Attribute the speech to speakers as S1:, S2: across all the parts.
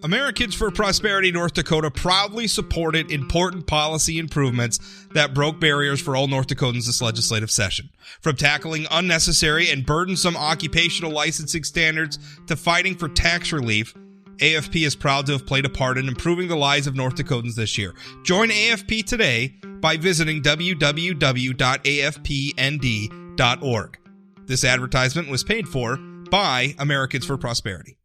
S1: Americans for Prosperity North Dakota proudly supported important policy improvements that broke barriers for all North Dakotans this legislative session. From tackling unnecessary and burdensome occupational licensing standards to fighting for tax relief, AFP is proud to have played a part in improving the lives of North Dakotans this year. Join AFP today by visiting www.afpnd.org. This advertisement was paid for by Americans for Prosperity.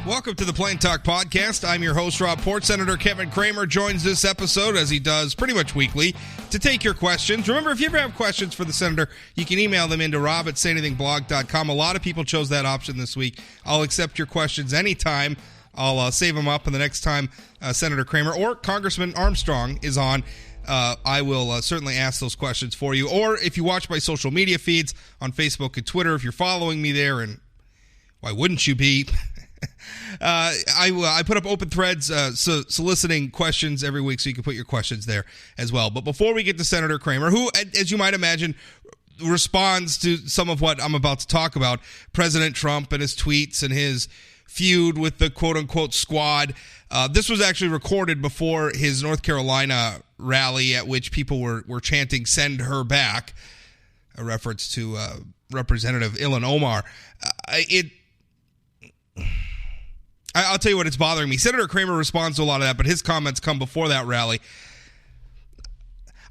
S1: Welcome to the Plain Talk Podcast. I'm your host, Rob Port. Senator Kevin Cramer joins this episode, as he does pretty much weekly, to take your questions. Remember, if you ever have questions for the senator, you can email them into rob@sayanythingblog.com. A lot of people chose that option this week. I'll accept your questions anytime. I'll save them up, and the next time Senator Cramer or Congressman Armstrong is on, I will certainly ask those questions for you. Or if you watch my social media feeds on Facebook and Twitter, if you're following me there, and why wouldn't you be? I put up open threads soliciting questions every week, so you can put your questions there as well. But before we get to Senator Cramer, who, as you might imagine, responds to some of what I'm about to talk about, President Trump and his tweets and his feud with the quote-unquote squad. This was actually recorded before his North Carolina rally, at which people were chanting, "Send her back," a reference to Representative Ilhan Omar. I'll tell you what, it's bothering me. Senator Cramer responds to a lot of that, but his comments come before that rally.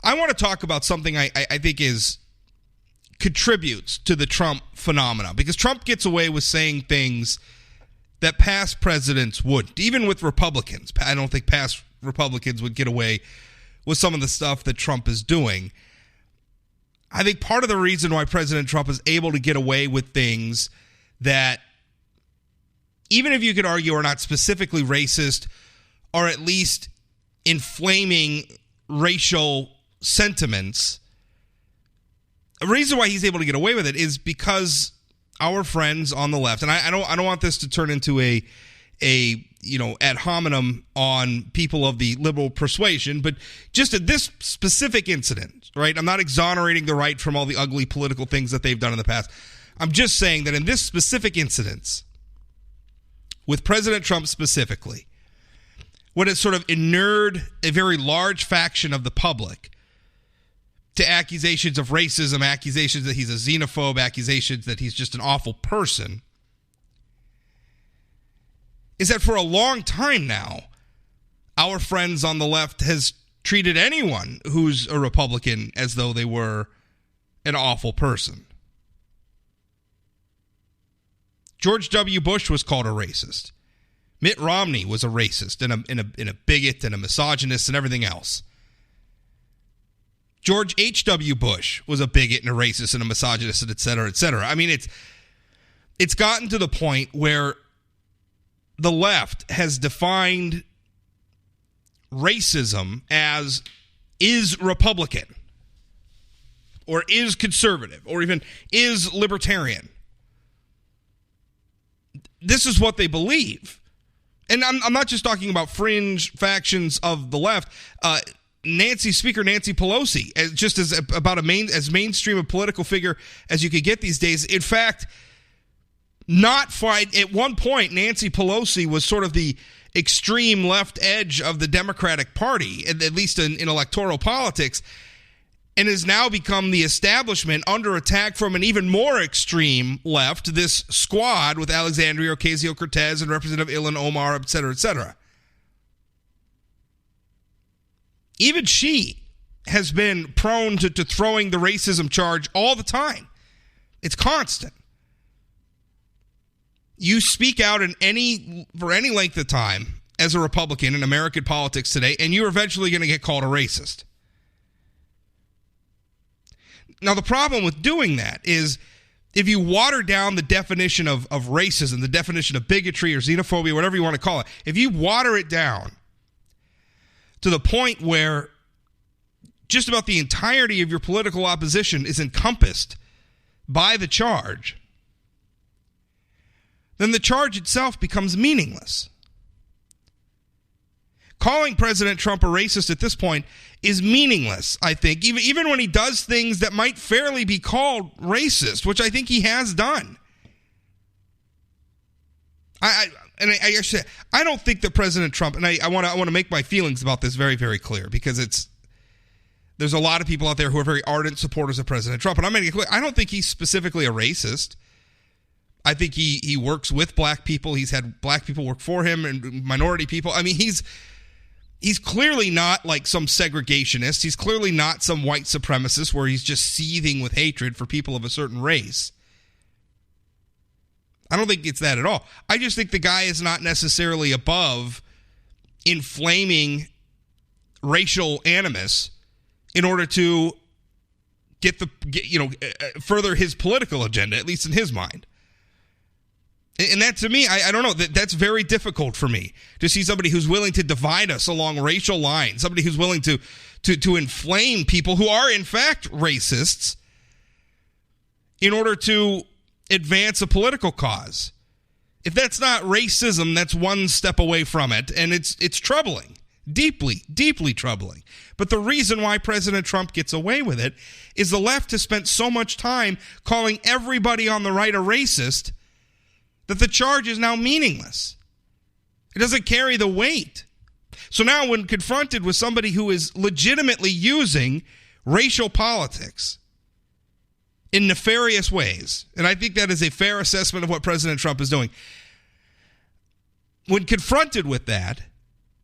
S1: I want to talk about something I think contributes to the Trump phenomenon, because Trump gets away with saying things that past presidents wouldn't, even with Republicans. I don't think past Republicans would get away with some of the stuff that Trump is doing. I think part of the reason why President Trump is able to get away with things that, even if you could argue are not specifically racist, or at least inflaming racial sentiments, a reason why he's able to get away with it is because our friends on the left, and I don't want this to turn into a ad hominem on people of the liberal persuasion, but just at this specific incident, right? I'm not exonerating the right from all the ugly political things that they've done in the past. I'm just saying that in this specific incident, with President Trump specifically, what has sort of inured a very large faction of the public to accusations of racism, accusations that he's a xenophobe, accusations that he's just an awful person, is that for a long time now, our friends on the left has treated anyone who's a Republican as though they were an awful person. George W. Bush was called a racist. Mitt Romney was a racist and a bigot and a misogynist and everything else. George H.W. Bush was a bigot and a racist and a misogynist and et cetera, et cetera. I mean, it's gotten to the point where the left has defined racism as is Republican or is conservative or even is libertarian. This is what they believe. And I'm not just talking about fringe factions of the left. Speaker Nancy Pelosi, just as about as mainstream a political figure as you could get these days. In fact, at one point, Nancy Pelosi was sort of the extreme left edge of the Democratic Party, at least in electoral politics, and has now become the establishment under attack from an even more extreme left, this squad with Alexandria Ocasio-Cortez and Representative Ilhan Omar, et cetera, et cetera. Even she has been prone to throwing the racism charge all the time. It's constant. You speak out for any length of time as a Republican in American politics today, and you're eventually going to get called a racist. Now, the problem with doing that is if you water down the definition of racism, the definition of bigotry or xenophobia, whatever you want to call it, if you water it down to the point where just about the entirety of your political opposition is encompassed by the charge, then the charge itself becomes meaningless. Calling President Trump a racist at this point is meaningless, I think, even when he does things that might fairly be called racist, which I think he has done. I don't think that President Trump, and I want to make my feelings about this very, very clear, because there's a lot of people out there who are very ardent supporters of President Trump, and I'm making it clear, I don't think he's specifically a racist. I think he works with black people. He's had black people work for him and minority people. I mean, he's clearly not like some segregationist. He's clearly not some white supremacist where he's just seething with hatred for people of a certain race. I don't think it's that at all. I just think the guy is not necessarily above inflaming racial animus in order to further his political agenda, at least in his mind. And that, to me, I don't know, that's very difficult for me to see somebody who's willing to divide us along racial lines, somebody who's willing to inflame people who are, in fact, racists in order to advance a political cause. If that's not racism, that's one step away from it, and it's troubling, deeply, deeply troubling. But the reason why President Trump gets away with it is the left has spent so much time calling everybody on the right a racist that the charge is now meaningless. It doesn't carry the weight. So now when confronted with somebody who is legitimately using racial politics in nefarious ways, and I think that is a fair assessment of what President Trump is doing, when confronted with that,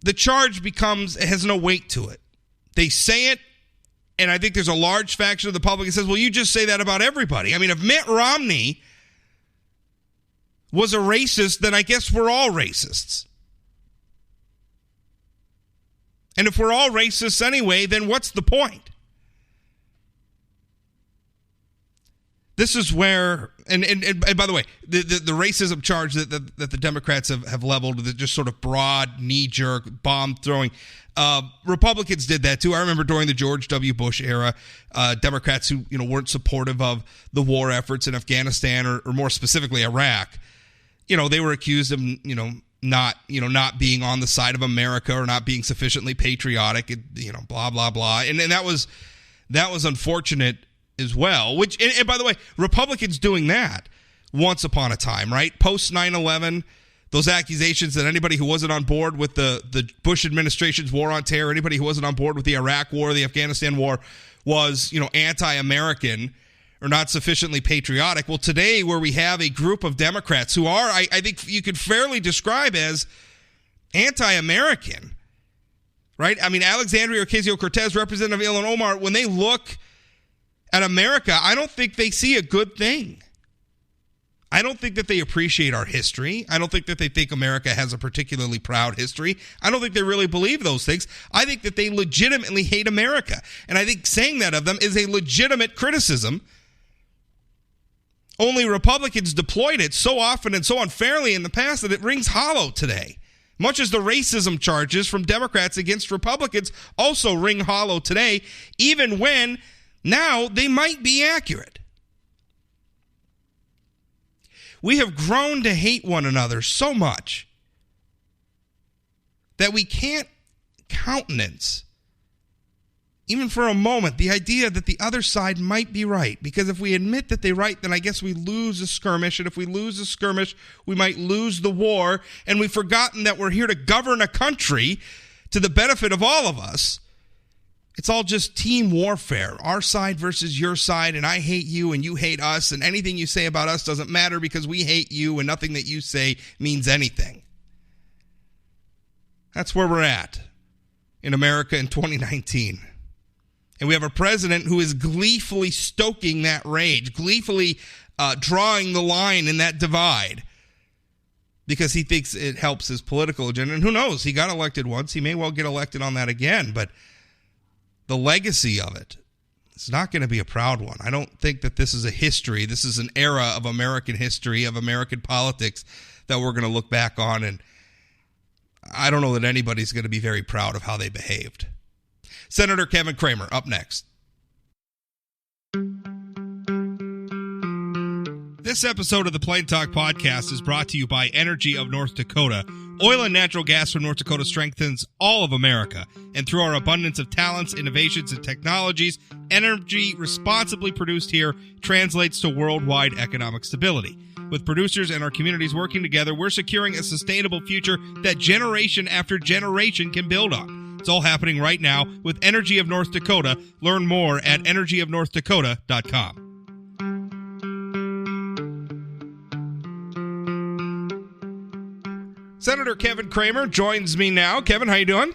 S1: the charge has no weight to it. They say it, and I think there's a large faction of the public that says, well, you just say that about everybody. I mean, if Mitt Romney was a racist, then I guess we're all racists. And if we're all racists anyway, then what's the point? This is where, and by the way, the racism charge that the Democrats have leveled, the just sort of broad, knee-jerk, bomb-throwing, Republicans did that too. I remember during the George W. Bush era, Democrats who weren't supportive of the war efforts in Afghanistan or more specifically Iraq, they were accused of not being on the side of America or not being sufficiently patriotic, blah blah blah, and that was unfortunate as well. Which, and by the way, Republicans doing that once upon a time, right? Post 9/11, those accusations that anybody who wasn't on board with the Bush administration's war on terror, anybody who wasn't on board with the Iraq war, the Afghanistan war, was anti-American or not sufficiently patriotic. Well, today, where we have a group of Democrats who are, I think you could fairly describe as anti-American, right? I mean, Alexandria Ocasio-Cortez, Representative Ilhan Omar, when they look at America, I don't think they see a good thing. I don't think that they appreciate our history. I don't think that they think America has a particularly proud history. I don't think they really believe those things. I think that they legitimately hate America. And I think saying that of them is a legitimate criticism. Only Republicans deployed it so often and so unfairly in the past that it rings hollow today. Much as the racism charges from Democrats against Republicans also ring hollow today, even when now they might be accurate. We have grown to hate one another so much that we can't countenance, even for a moment, the idea that the other side might be right. Because if we admit that they're right, then I guess we lose a skirmish. And if we lose a skirmish, we might lose the war. And we've forgotten that we're here to govern a country to the benefit of all of us. It's all just team warfare, our side versus your side, and I hate you and you hate us, and anything you say about us doesn't matter because we hate you and nothing that you say means anything. That's where we're at in America in 2019. And we have a president who is gleefully stoking that rage, gleefully drawing the line in that divide because he thinks it helps his political agenda. And who knows? He got elected once. He may well get elected on that again, but the legacy of it is not going to be a proud one. I don't think that this is a history. This is an era of American history, of American politics that we're going to look back on, and I don't know that anybody's going to be very proud of how they behaved. Senator Kevin Cramer, up next. This episode of the Plain Talk Podcast is brought to you by Energy of North Dakota. Oil and natural gas from North Dakota strengthens all of America. And through our abundance of talents, innovations, and technologies, energy responsibly produced here translates to worldwide economic stability. With producers and our communities working together, we're securing a sustainable future that generation after generation can build on. It's all happening right now with Energy of North Dakota. Learn more at energyofnorthdakota.com. Senator Kevin Cramer joins me now. Kevin, how you doing?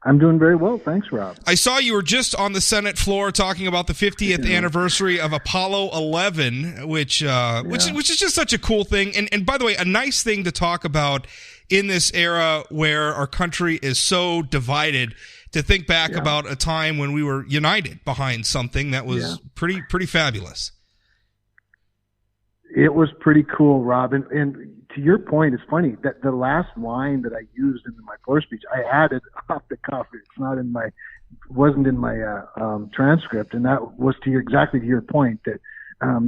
S2: I'm doing very well. Thanks, Rob.
S1: I saw you were just on the Senate floor talking about the 50th anniversary of Apollo 11, which is just such a cool thing. And by the way, a nice thing to talk about in this era where our country is so divided, to think back about a time when we were united behind something that was pretty fabulous.
S2: It was pretty cool, Rob. And to your point, it's funny that the last line that I used in my floor speech, I added off the cuff. It's not in my, wasn't in my transcript, and that was exactly to your point that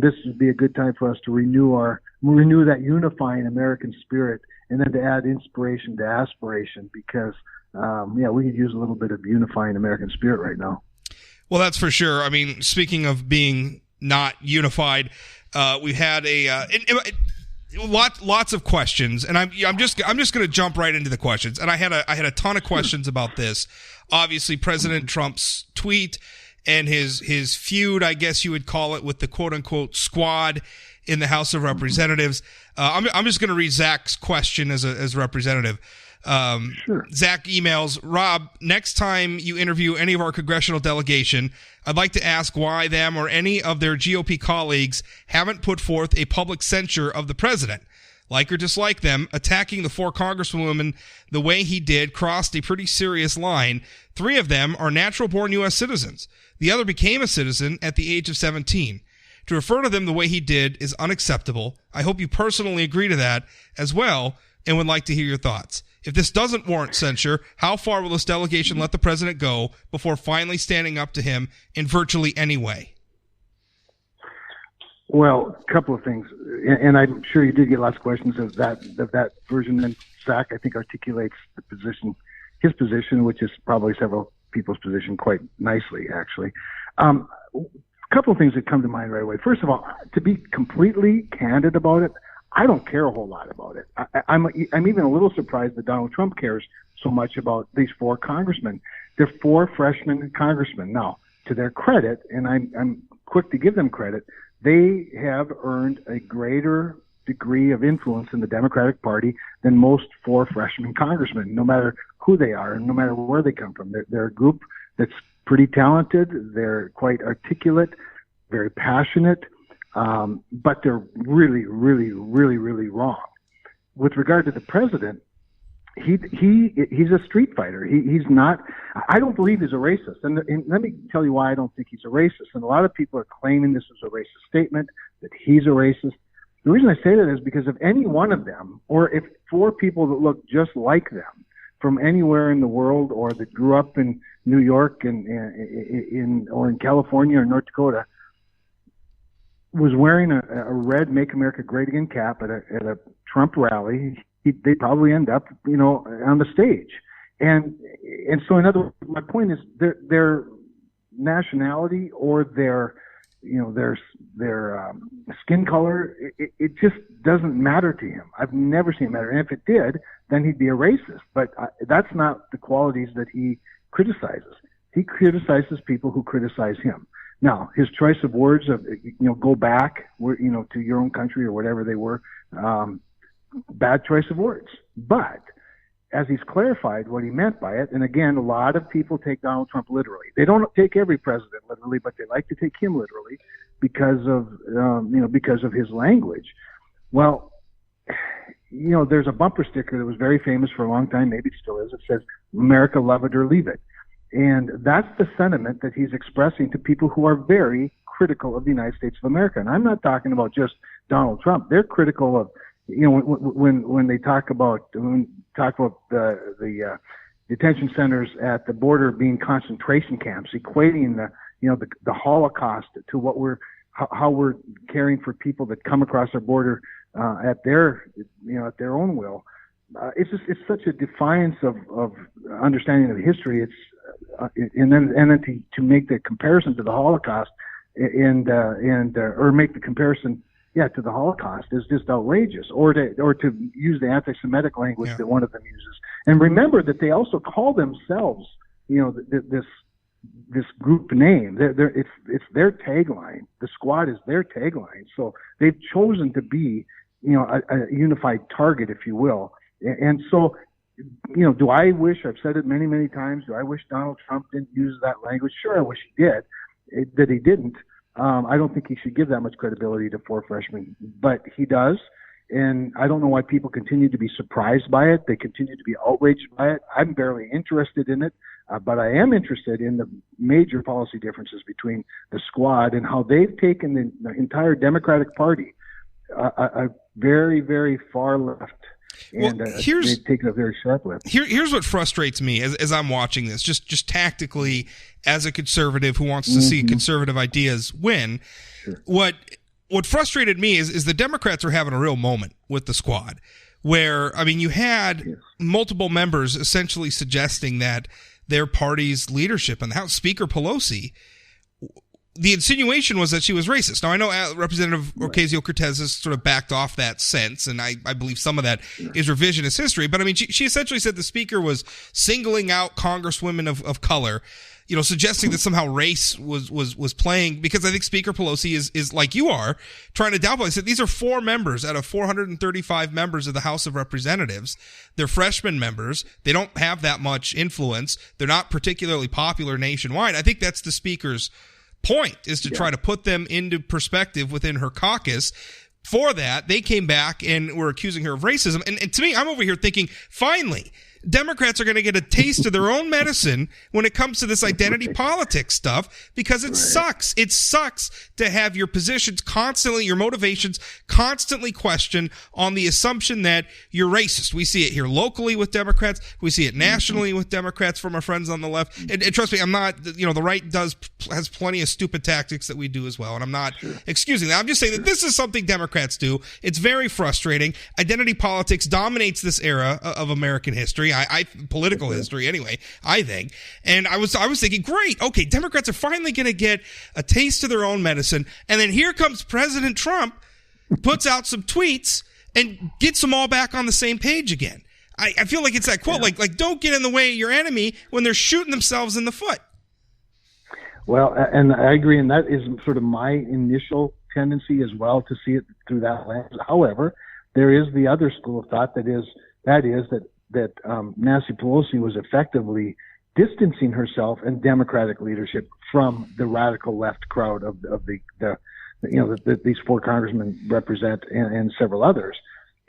S2: this would be a good time for us to renew that unifying American spirit, and then to add inspiration to aspiration, because we could use a little bit of unifying American spirit right now.
S1: Well, that's for sure. I mean, speaking of being not unified, we had lots of questions, and I'm just going to jump right into the questions. And I had a ton of questions about this. Obviously, President Trump's tweet and his feud, I guess you would call it, with the quote unquote squad in the House of Representatives. I'm just going to read Zach's question as representative.
S2: Sure.
S1: Zach emails, Rob, next time you interview any of our congressional delegation, I'd like to ask why them or any of their GOP colleagues haven't put forth a public censure of the president. Like or dislike them, attacking the 4 congresswomen the way he did crossed a pretty serious line. 3 of them are natural-born U.S. citizens. The other became a citizen at the age of 17. To refer to them the way he did is unacceptable. I hope you personally agree to that as well, and would like to hear your thoughts. If this doesn't warrant censure, how far will this delegation let the president go before finally standing up to him in virtually any way?
S2: Well, a couple of things, and I'm sure you did get lots of questions of that version. And Zach, I think, articulates his position, which is probably several people's position, quite nicely, actually. A couple of things that come to mind right away. First of all, to be completely candid about it, I don't care a whole lot about it. I'm even a little surprised that Donald Trump cares so much about these 4 congressmen. They're 4 freshman congressmen. Now, to their credit, and I'm quick to give them credit, they have earned a greater degree of influence in the Democratic Party than most 4 freshman congressmen, no matter who they are and no matter where they come from. They're a group that's pretty talented. They're quite articulate, very passionate. But they're really, really, really, really wrong. With regard to the president, he's a street fighter. He's not. I don't believe he's a racist. And let me tell you why I don't think he's a racist. And a lot of people are claiming this is a racist statement, that he's a racist. The reason I say that is because if any one of them, or if 4 people that look just like them from anywhere in the world, or that grew up in New York or in California or North Dakota, was wearing a red "Make America Great Again" cap at a Trump rally, they probably end up, on the stage. And so, in other words, my point is their nationality or their skin color, it just doesn't matter to him. I've never seen it matter. And if it did, then he'd be a racist. But that's not the qualities that he criticizes. He criticizes people who criticize him. Now, his choice of words of, go back, to your own country or whatever they were, bad choice of words. But as he's clarified what he meant by it, and again, a lot of people take Donald Trump literally. They don't take every president literally, but they like to take him literally because of his language. Well, there's a bumper sticker that was very famous for a long time, maybe it still is. It says, "America, love it or leave it." And that's the sentiment that he's expressing to people who are very critical of the United States of America. And I'm not talking about just Donald Trump. They're critical of, when they talk about the detention centers at the border being concentration camps, equating the Holocaust to how we're caring for people that come across our border at their own will. It's such a defiance of understanding of history. And then to make the comparison to the Holocaust or make the comparison to the Holocaust is just outrageous, or to use the anti-Semitic language that one of them uses. And remember that they also call themselves, this group name. It's their tagline. The squad is their tagline. So they've chosen to be, a unified target, if you will. And so, do I wish, I've said it many, many times, do I wish Donald Trump didn't use that language? Sure, I wish he did. That he didn't. I don't think he should give that much credibility to four freshmen, but he does. And I don't know why people continue to be surprised by it. They continue to be outraged by it. I'm barely interested in it, but I am interested in the major policy differences between the squad and how they've taken the entire Democratic Party a very, very far left. And they've taken a very sharp left.
S1: Here's what frustrates me as I'm watching this, just tactically, as a conservative who wants to see conservative ideas win. Sure. What frustrated me is the Democrats are having a real moment with the squad, where, you had multiple members essentially suggesting that their party's leadership and the House Speaker Pelosi, the insinuation was that she was racist. Now, I know Representative Ocasio-Cortez has sort of backed off that sense, and I believe some of that is revisionist history. But, she essentially said the speaker was singling out congresswomen of color, suggesting that somehow race was playing, because I think Speaker Pelosi is like you are, trying to downplay. I said these are 4 members out of 435 members of the House of Representatives. They're freshman members. They don't have that much influence. They're not particularly popular nationwide. I think that's the speaker's point, is to try to put them into perspective within her caucus. For that, they came back and were accusing her of racism. And to me, I'm over here thinking, finally, Democrats are going to get a taste of their own medicine when it comes to this identity politics stuff, because it sucks. It sucks to have your positions constantly, your motivations constantly questioned on the assumption that you're racist. We see it here locally with Democrats. We see it nationally with Democrats from our friends on the left. And trust me, I'm not, the right has plenty of stupid tactics that we do as well. And I'm not excusing that. I'm just saying that this is something Democrats do. It's very frustrating. Identity politics dominates this era of American history. Political history anyway, I think. And I was thinking, great, okay, Democrats are finally going to get a taste of their own medicine. And then here comes President Trump, puts out some tweets and gets them all back on the same page again. I feel like it's that quote, like don't get in the way of your enemy when they're shooting themselves in the foot.
S2: Well, and I agree, and that is sort of my initial tendency as well, to see it through that lens. However, there is the other school of thought that Nancy Pelosi was effectively distancing herself and Democratic leadership from the radical left crowd of these 4 congressmen represent, and several others,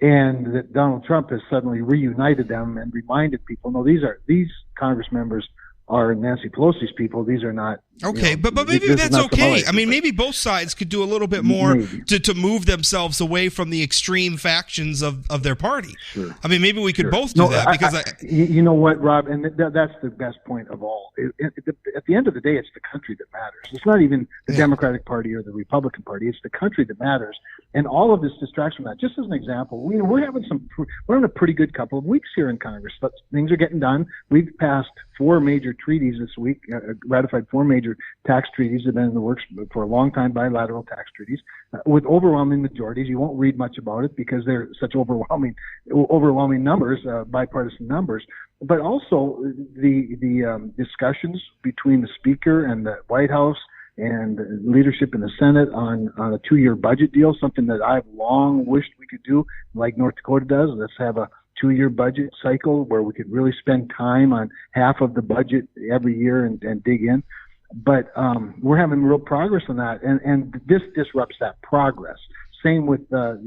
S2: and that Donald Trump has suddenly reunited them and reminded people, no, these Congress members are Nancy Pelosi's people. These are not.
S1: Okay, but maybe that's okay. Maybe both sides could do a little bit more to move themselves away from the extreme factions of their party. Sure. Maybe we could both do that, because
S2: you know what, Rob, and that's the best point of all. At the end of the day, it's the country that matters. It's not even the Democratic Party or the Republican Party. It's the country that matters, and all of this distracts from that. Just as an example, we're having a pretty good couple of weeks here in Congress. But things are getting done. We've passed 4 major treaties this week, ratified 4 major tax treaties that have been in the works for a long time, bilateral tax treaties, with overwhelming majorities. You won't read much about it because they're such overwhelming numbers, bipartisan numbers. But also the discussions between the Speaker and the White House and leadership in the Senate on a 2-year budget deal, something that I've long wished we could do, like North Dakota does. Let's have a 2-year budget cycle where we could really spend time on half of the budget every year and dig in. But we're having real progress on that, and this disrupts that progress. Same with the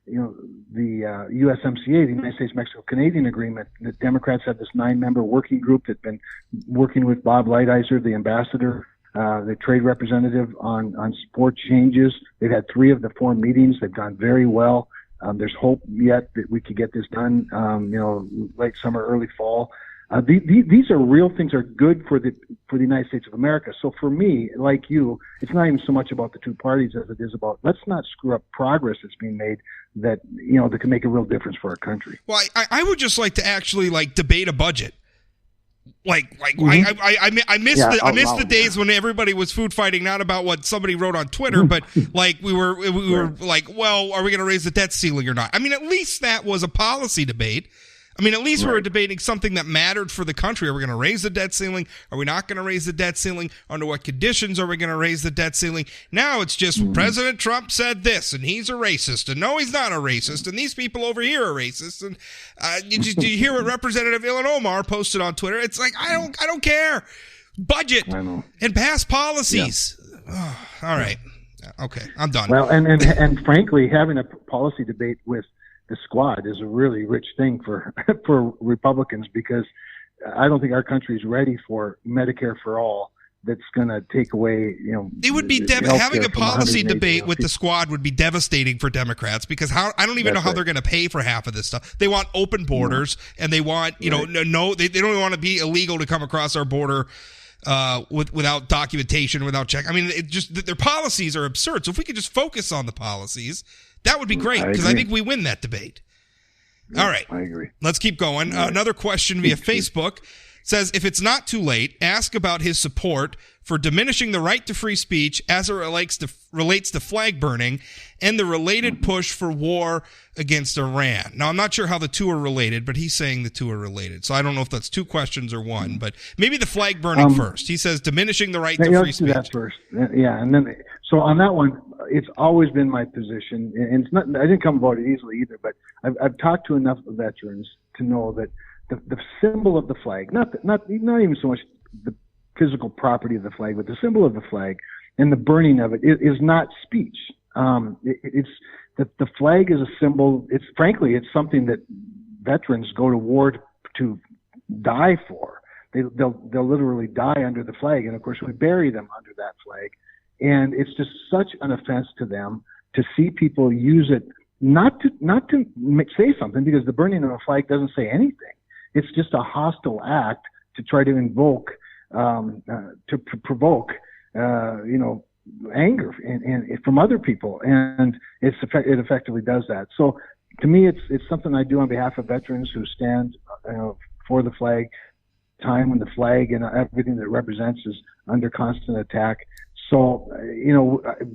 S2: USMCA, the United States-Mexico-Canadian Agreement. The Democrats have this 9-member working group that's been working with Bob Lighthizer, the ambassador, the trade representative, on support changes. They've had 3 of the 4 meetings. They've gone very well. There's hope yet that we could get this done, late summer, early fall. These are real things, are good for the United States of America. So for me, like you, it's not even so much about the 2 parties as it is about, let's not screw up progress that's being made that can make a real difference for our country.
S1: Well, I would just like to actually debate a budget. I missed the days when everybody was food fighting, not about what somebody wrote on Twitter, but like we were like, well, are we going to raise the debt ceiling or not? I mean, at least that was a policy debate. I mean, at least we were debating something that mattered for the country. Are we going to raise the debt ceiling? Are we not going to raise the debt ceiling? Under what conditions are we going to raise the debt ceiling? Now it's just President Trump said this, and he's a racist, and no, he's not a racist, and these people over here are racist. And did you hear what Representative Ilhan Omar posted on Twitter? It's like I don't care. Budget and pass policies. Yeah. Oh, all right, okay, I'm done.
S2: Well, and frankly, having a policy debate with the squad is a really rich thing for Republicans, because I don't think our country is ready for Medicare for all. That's going to take away,
S1: it would be having a policy debate with the squad would be devastating for Democrats, because I don't even know how they're going to pay for half of this stuff. They want open borders, and they want they don't even want to be illegal to come across our border without documentation, without check. I mean, their policies are absurd. So if we could just focus on the policies, that would be great, because I think we win that debate.
S2: Yeah,
S1: all right.
S2: I agree.
S1: Let's keep going. Another question via Facebook says, if it's not too late, ask about his support for diminishing the right to free speech as it relates to flag burning and the related push for war against Iran. Now, I'm not sure how the two are related, but he's saying the two are related. So I don't know if that's two questions or one, but maybe the flag burning first. He says diminishing the right to free speech.
S2: Let's do that first. Yeah, and then so on that one, it's always been my position, and it's not. I didn't come about it easily either, but I've talked to enough veterans to know that the symbol of the flag, not even so much the physical property of the flag, but the symbol of the flag and the burning of it is not speech. It's the flag is a symbol. It's something that veterans go to war to die for. They'll literally die under the flag, and of course we bury them under that flag. And it's just such an offense to them to see people use it not to say something, because the burning of a flag doesn't say anything. It's just a hostile act to try to invoke, to provoke, anger and from other people, and it effectively does that. So to me, it's something I do on behalf of veterans who stand for the flag. Time when the flag and everything that it represents is under constant attack. So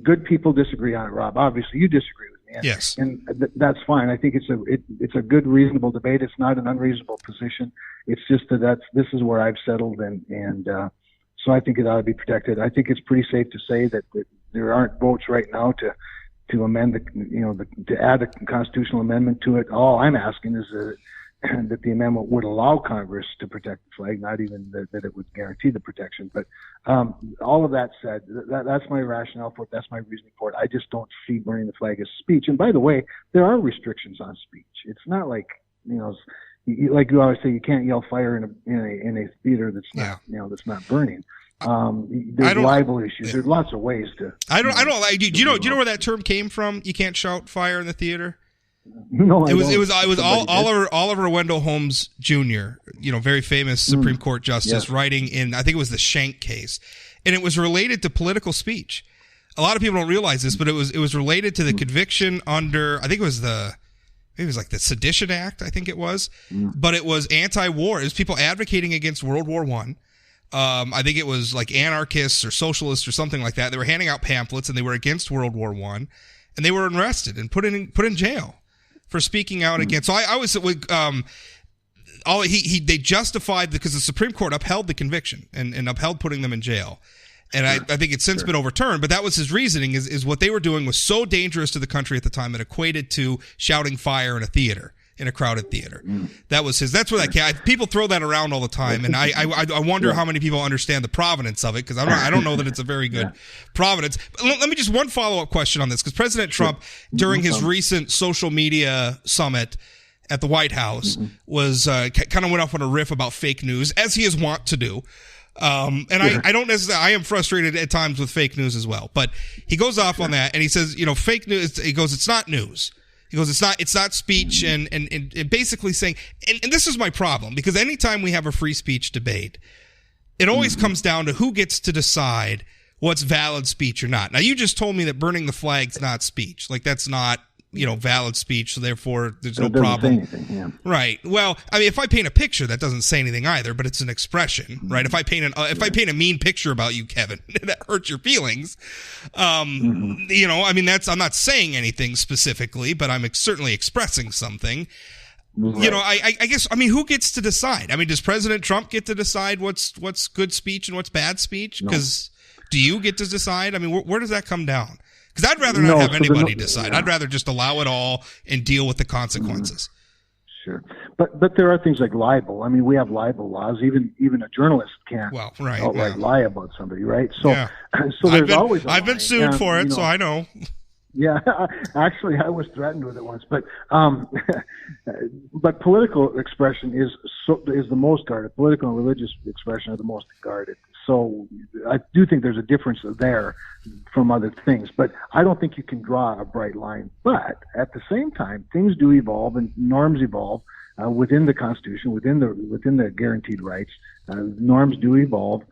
S2: good people disagree on it, Rob. Obviously, you disagree with me.
S1: Yes,
S2: and that's fine. I think it's a good, reasonable debate. It's not an unreasonable position. It's just this is where I've settled, and so I think it ought to be protected. I think it's pretty safe to say that there aren't votes right now to amend to add a constitutional amendment to it. All I'm asking is that the amendment would allow Congress to protect the flag, not even that it would guarantee the protection. But all of that said, that's my rationale for it. That's my reasoning for it. I just don't see burning the flag as speech. And by the way, there are restrictions on speech. It's not like, like you always say, you can't yell fire in a theater that's not, that's not burning. There's libel issues. Yeah. There's lots of ways to.
S1: I don't like. Do you know where that term came from? You can't shout fire in the theater.
S2: No,
S1: it was Oliver Wendell Holmes Jr., very famous Supreme Court justice, writing in, I think it was the Schenck case, and it was related to political speech. A lot of people don't realize this, but it was related to the conviction under, I think it was the Sedition Act, I think it was, but it was anti-war. It was people advocating against World War I. I think it was like anarchists or socialists or something like that. They were handing out pamphlets, and they were against World War I, and they were arrested and put in jail for speaking out against. So I was they justified, because the Supreme Court upheld the conviction and upheld putting them in jail. And I think it's since been overturned, but that was his reasoning, is what they were doing was so dangerous to the country at the time, it equated to shouting fire in a theater, in a crowded theater. That was his. That's where that came. People throw that around all the time, and I wonder how many people understand the provenance of it, because I don't know that it's a very good provenance. Let me just one follow-up question on this, because President Trump, during his recent social media summit at the White House, was kind of went off on a riff about fake news, as he is wont to do. I don't necessarily, I am frustrated at times with fake news as well, but he goes off on that, and he says, fake news, he goes, it's not news. He goes, it's not speech, and basically saying, and this is my problem, because anytime we have a free speech debate, it always comes down to who gets to decide what's valid speech or not. Now, you just told me that burning the flag's not speech. Like, that's not valid speech, so therefore there's no
S2: It doesn't
S1: problem.
S2: say anything, yeah.
S1: Right. Well, I mean, if I paint a picture, that doesn't say anything either, but it's an expression, right? If I paint I paint a mean picture about you, Kevin, that hurts your feelings. I mean, I'm not saying anything specifically, but I'm certainly expressing something. Right. I guess, I mean, who gets to decide? I mean, does President Trump get to decide what's good speech and what's bad speech? Because do you get to decide? I mean, where does that come down? Because I'd rather not have anybody decide. I'd rather just allow it all and deal with the consequences.
S2: Sure. But there are things like libel. I mean, we have libel laws. Even a journalist can't outright lie about somebody, right? So, so there's always
S1: I've been sued for it, so I know.
S2: Yeah, actually, I was threatened with it once, but political expression is the most guarded. Political and religious expression are the most guarded. So I do think there's a difference there from other things, but I don't think you can draw a bright line. But at the same time, things do evolve and norms evolve within the Constitution, within the guaranteed rights. Norms do evolve.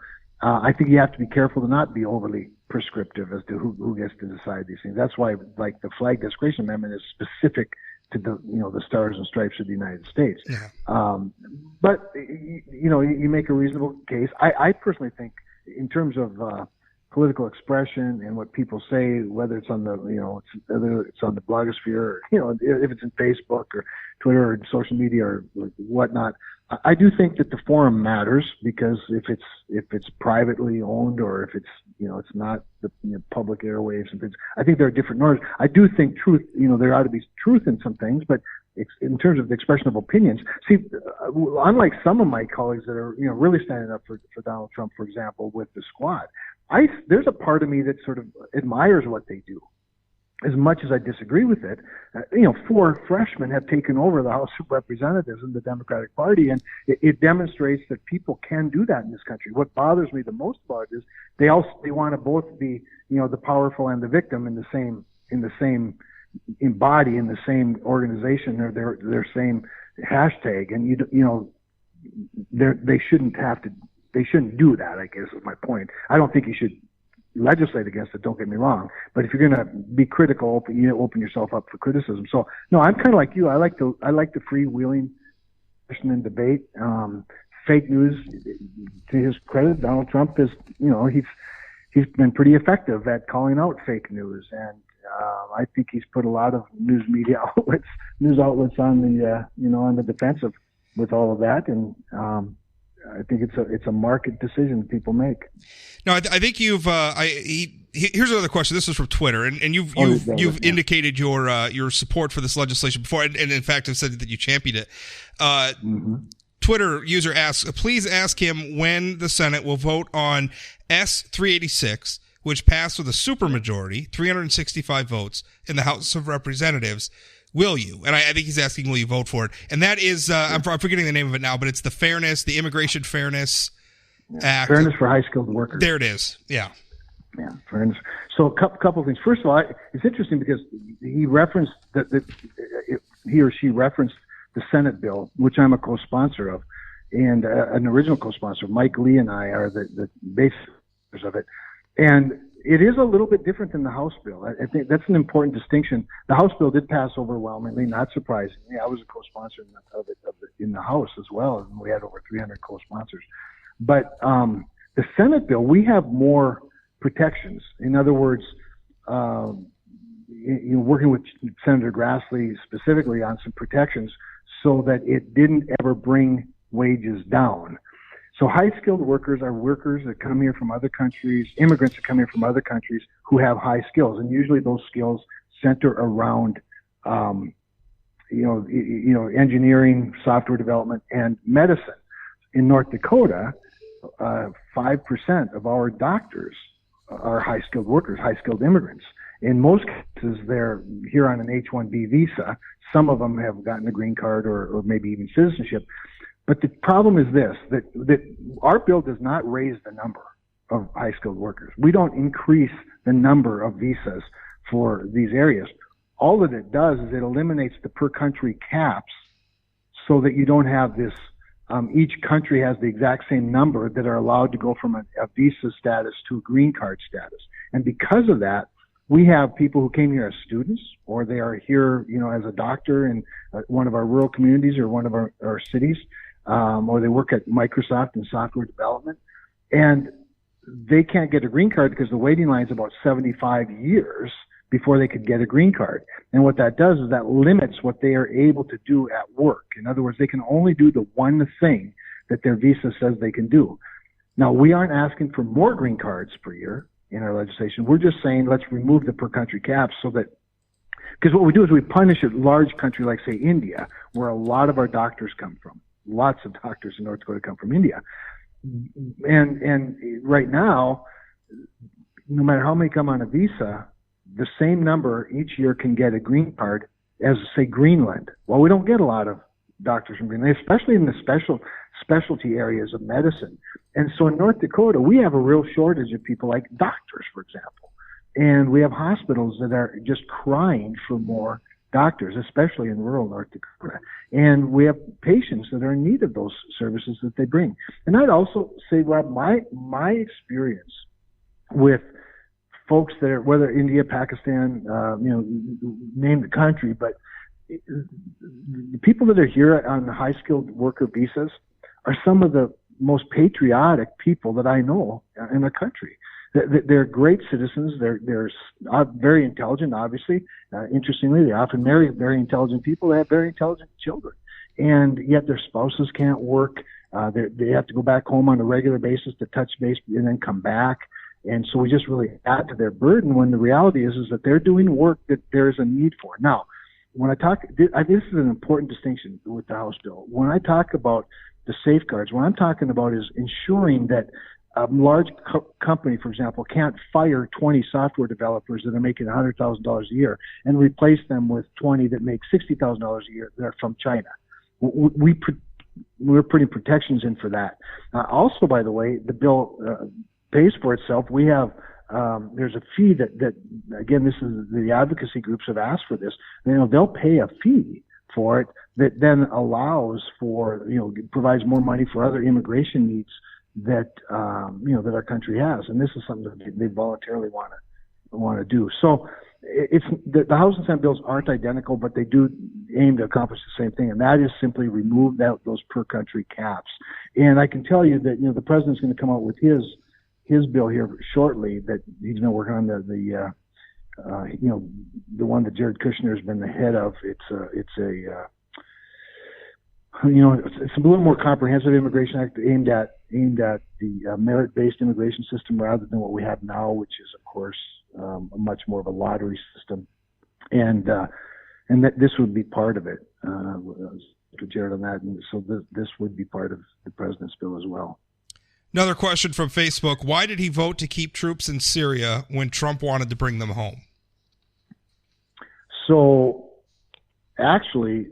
S2: I think you have to be careful to not be overly prescriptive as to who gets to decide these things. That's why, like, the Flag Desecration Amendment is specific to the Stars and Stripes of the United States. Yeah. But you make a reasonable case. I personally think, in terms of political expression and what people say, whether it's on the whether it's on the blogosphere, or, if it's in Facebook or Twitter or social media or whatnot, I do think that the forum matters, because if it's privately owned, or if it's it's not the public airwaves and things, I think there are different norms. I do think truth, there ought to be truth in some things, but in terms of the expression of opinions, see, unlike some of my colleagues that are really standing up for Donald Trump, for example, with the Squad, there's a part of me that sort of admires what they do. As much as I disagree with it, 4 freshmen have taken over the House of Representatives in the Democratic Party, and it demonstrates that people can do that in this country. What bothers me the most about it is they want to both be, the powerful and the victim in the same body, in the same organization, or their same hashtag, and they shouldn't do that, I guess, is my point. I don't think you should legislate against it, don't get me wrong, but if you're going to be critical, you open yourself up for criticism. So no, I'm kind of like you. I like the freewheeling discussion and debate. Fake news, to his credit, Donald Trump is, he's been pretty effective at calling out fake news, and I think he's put a lot of news outlets on the defensive with all of that, and I think it's a market decision people make.
S1: No, I think you've. Here's another question. This is from Twitter, and you've indicated your support for this legislation before, and in fact have said that you championed it. Twitter user asks, please ask him when the Senate will vote on S-386, which passed with a supermajority, 365 votes, in the House of Representatives. Will you? And I think he's asking, will you vote for it? And that is, I'm forgetting the name of it now, but it's the Immigration Fairness Act.
S2: Fairness for high-skilled workers.
S1: There it is. Yeah.
S2: Yeah, fairness. So a couple of things. First of all, it's interesting because he referenced he or she referenced the Senate bill, which I'm a co-sponsor of, and an original co-sponsor. Mike Lee and I are the basis of it. And it is a little bit different than the House bill. I think that's an important distinction. The House bill did pass overwhelmingly, not surprisingly. I was a co-sponsor of it in the House as well, and we had over 300 co-sponsors. But the Senate bill, we have more protections. In other words, working with Senator Grassley specifically on some protections so that it didn't ever bring wages down. So high-skilled workers are workers that come here from other countries, immigrants that come here from other countries who have high skills, and usually those skills center around, engineering, software development, and medicine. In North Dakota, 5% of our doctors are high-skilled workers, high-skilled immigrants. In most cases, they're here on an H-1B visa. Some of them have gotten a green card or maybe even citizenship. But the problem is this, that our bill does not raise the number of high-skilled workers. We don't increase the number of visas for these areas. All that it does is it eliminates the per-country caps so that you don't have this, each country has the exact same number that are allowed to go from a visa status to a green card status. And because of that, We have people who came here as students, or they are here, as a doctor in one of our rural communities or one of our cities, or they work at Microsoft in software development, and they can't get a green card because the waiting line is about 75 years before they could get a green card. And what that does is that limits what they are able to do at work. In other words, they can only do the one thing that their visa says they can do. Now, we aren't asking for more green cards per year in our legislation. We're just saying let's remove the per country caps so that, because what we do is we punish a large country like, say, India, where a lot of our doctors come from. Lots of doctors in North Dakota come from India. And right now, no matter how many come on a visa, the same number each year can get a green card as, say, Greenland. Well, we don't get a lot of doctors from Greenland, especially in the specialty areas of medicine. And so in North Dakota, we have a real shortage of people like doctors, for example. And we have hospitals that are just crying for more doctors, especially in rural North Dakota. And we have patients that are in need of those services that they bring. And I'd also say, Rob, my experience with folks that are, whether India, Pakistan, name the country, but the people that are here on the high-skilled worker visas are some of the most patriotic people that I know in the country. They're great citizens. They're very intelligent, obviously. Interestingly, they often marry very intelligent people. They have very intelligent children. And yet their spouses can't work. They have to go back home on a regular basis to touch base and then come back. And so we just really add to their burden when the reality is that they're doing work that there is a need for. Now, when I talk, this is an important distinction with the House bill. When I talk about the safeguards, what I'm talking about is ensuring that a large company, for example, can't fire 20 software developers that are making $100,000 a year and replace them with 20 that make $60,000 a year that are from China. We're putting protections in for that. Also, by the way, the bill pays for itself. We have there's a fee that again, this is the advocacy groups have asked for this. They'll pay a fee for it that then allows for, provides more money for other immigration needs that that our country has, and this is something that they voluntarily want to do. So it's the House and Senate bills aren't identical, but they do aim to accomplish the same thing, and that is simply remove those per country caps. And I can tell you that the president's going to come out with his bill here shortly that he's been working on the one that Jared Kushner has been the head of. It's a little more comprehensive immigration act aimed at the merit-based immigration system rather than what we have now, which is, of course, much more of a lottery system, and that this would be part of it. To Jared on that, and so this would be part of the president's bill as well.
S1: Another question from Facebook: why did he vote to keep troops in Syria when Trump wanted to bring them home?
S2: So, actually,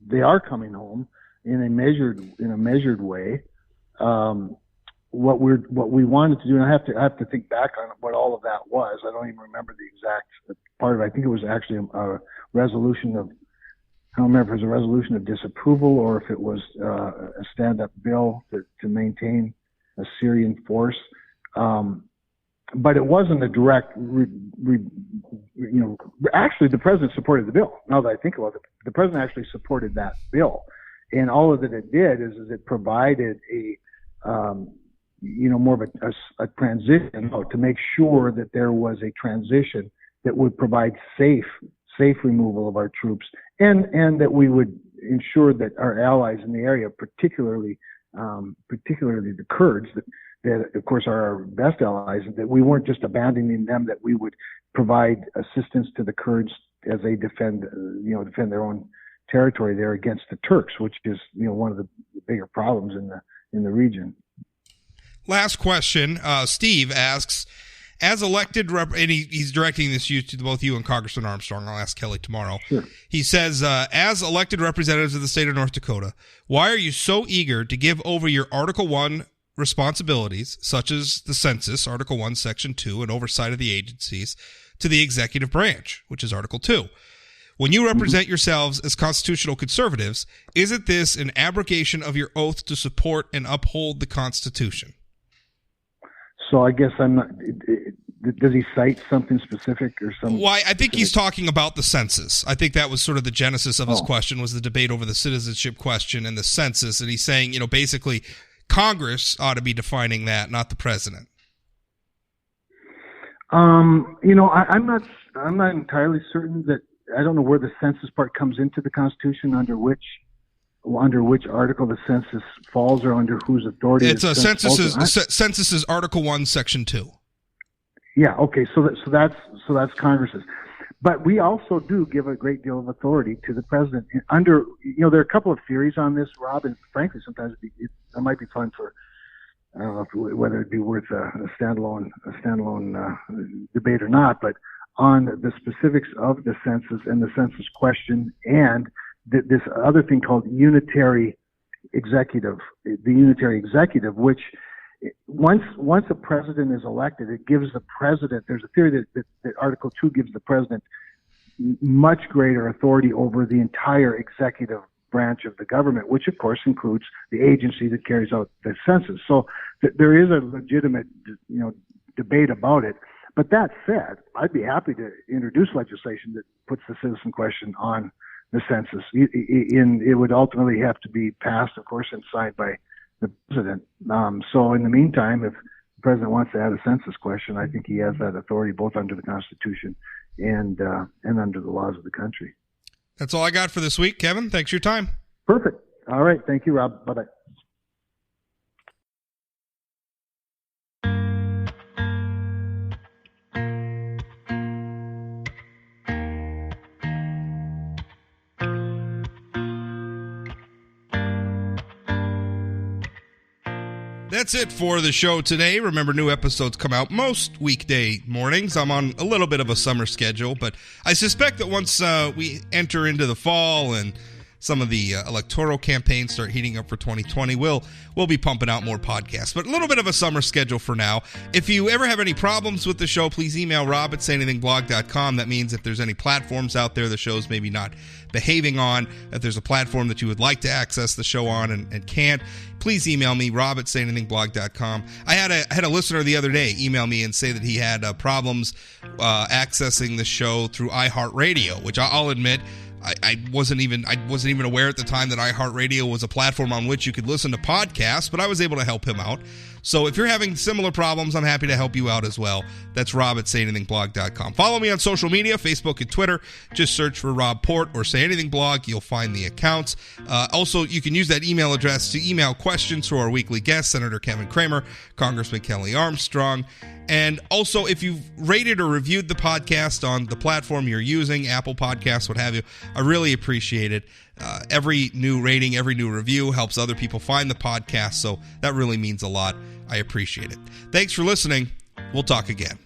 S2: they are coming home in a measured way. What we wanted to do, and I have to think back on what all of that was. I don't even remember the exact part of it. I think it was actually a resolution of, I don't remember if it was a resolution of disapproval or if it was a stand-up bill to maintain a Syrian force. But it wasn't a direct, actually the president supported the bill. Now that I think about it, the president actually supported that bill. And all of that it did is it provided a, more of a transition to make sure that there was a transition that would provide safe removal of our troops and that we would ensure that our allies in the area, particularly the Kurds, that of course are our best allies, that we weren't just abandoning them, that we would provide assistance to the Kurds as they defend their own territory there against the Turks, which is one of the bigger problems in the region.
S1: Last question. Steve asks, as elected and he's directing this to both you and Congressman Armstrong. I'll ask Kelly tomorrow.
S2: Sure.
S1: He says, as elected representatives of the state of North Dakota, why are you so eager to give over your Article 1 responsibilities, such as the census, Article 1, Section 2, and oversight of the agencies, to the executive branch, which is Article 2? When you represent yourselves as constitutional conservatives, isn't this an abrogation of your oath to support and uphold the Constitution?
S2: So I guess I'm not. Does he cite something specific or some?
S1: Well, I think he's talking about the census. I think that was sort of the genesis of his question, was the debate over the citizenship question and the census. And he's saying, basically Congress ought to be defining that, not the president.
S2: I'm not entirely certain that. I don't know where the census part comes into the Constitution, under which article the census falls, or under whose authority.
S1: It's census is Article 1, Section 2.
S2: Yeah. Okay. So that's Congress's, but we also do give a great deal of authority to the president. Under there are a couple of theories on this, Rob, and frankly, sometimes it might be fun for. I don't know whether it'd be worth a standalone debate or not, but on the specifics of the census and the census question, and this other thing called unitary executive, which once a president is elected, it gives the president. There's a theory that Article 2 gives the president much greater authority over the entire executive branch of the government, which of course includes the agency that carries out the census. So there is a legitimate, debate about it. But that said, I'd be happy to introduce legislation that puts the citizen question on the census. It would ultimately have to be passed, of course, and signed by the president. So in the meantime, if the president wants to add a census question, I think he has that authority both under the Constitution and under the laws of the country.
S1: That's all I got for this week, Kevin. Thanks for your time.
S2: Perfect. All right. Thank you, Rob. Bye-bye.
S1: That's it for the show today. Remember, new episodes come out most weekday mornings. I'm on a little bit of a summer schedule, but I suspect that once we enter into the fall and some of the electoral campaigns start heating up for 2020, we'll be pumping out more podcasts. But a little bit of a summer schedule for now. If you ever have any problems with the show, please email rob@sayanythingblog.com. That means if there's any platforms out there the show's maybe not behaving on, if there's a platform that you would like to access the show on and can't, please email me, rob@sayanythingblog.com. I had a listener the other day email me and say that he had problems accessing the show through iHeartRadio, which I'll admit, I wasn't even aware at the time that iHeartRadio was a platform on which you could listen to podcasts, but I was able to help him out. So if you're having similar problems, I'm happy to help you out as well. That's rob@sayanythingblog.com. Follow me on social media, Facebook and Twitter. Just search for Rob Port or Say Anything Blog. You'll find the accounts. Also, you can use that email address to email questions to our weekly guests, Senator Kevin Cramer, Congressman Kelly Armstrong. And also, if you've rated or reviewed the podcast on the platform you're using, Apple Podcasts, what have you, I really appreciate it. Every new rating, every new review helps other people find the podcast, so that really means a lot. I appreciate it. Thanks for listening. We'll talk again.